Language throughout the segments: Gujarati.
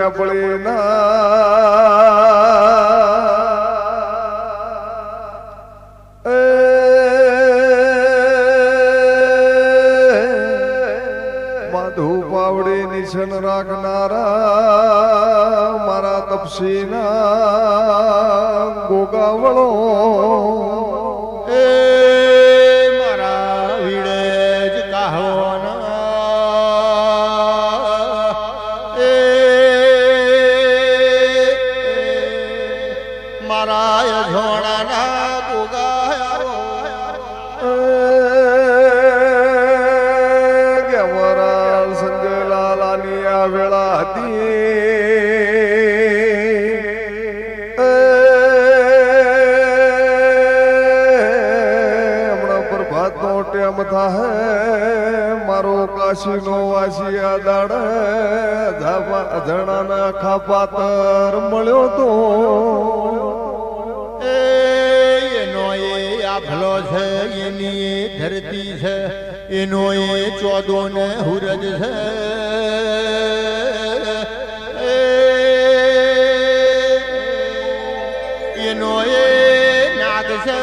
પ્યાપળી ના માધુ પાવડી નિશન રાખનારા મારા તપસીના ગોગાવળો વેળા હતી હમણાં પ્રભાતનો ટેમ થાય મારો કાશીનો વાસિયા દાડે અજાણાના ખાપાતર મળ્યો તો એનો એ આભલો છે એની ધરતી છે એનો એ ચોદો ને હુરજ છે એનો એ નાગ છે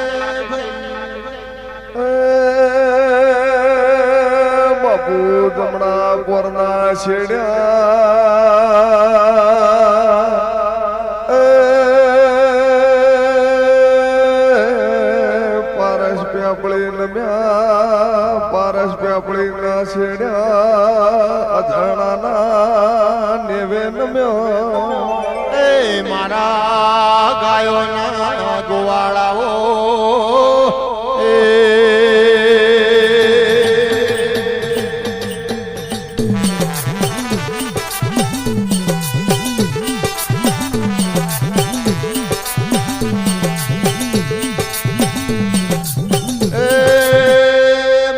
બાપુ જમણા પોરના છેડ્યા પારસ પ્યાપળી નમ્યા પારસ પ્યાપળી ના છેડ્યા અજાણાના નેવે નમ્યો મારા ગાયોના ગોવાળાઓ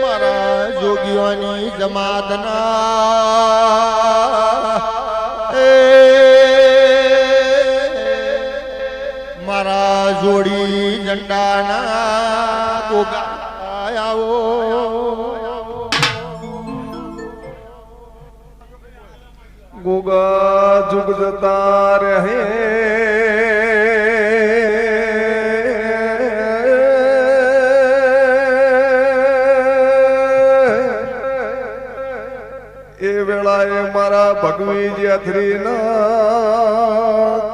મારા જોગીઓની જમાતના મારા જોડી ઝંડાના ગોગા આવો ગોગા જુગ જતા રહે એ વેળાએ મારા ભગવી જેથરી ના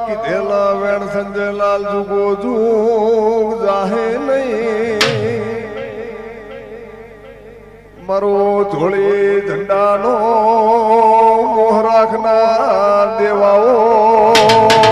કીધેલા વેણ સંજયલાલ જુગો જુગ જાહે નહીં મારો ધોળી ઝંડાનો મોહ રાખનાર દેવાઓ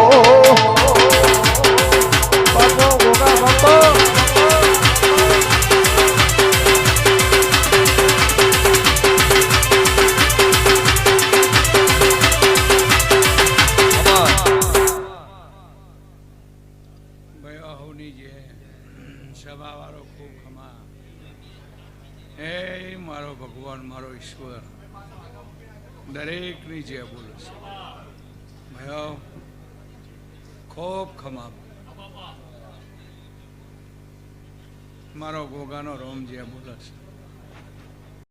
સભાવાળો ખૂબ ખમા હે મારો ભગવાન મારો ઈશ્વર દરેકની જે બોલે છે ભયો ખૂબ ખમા મારો ગોગાનો રોમ જે બોલે છે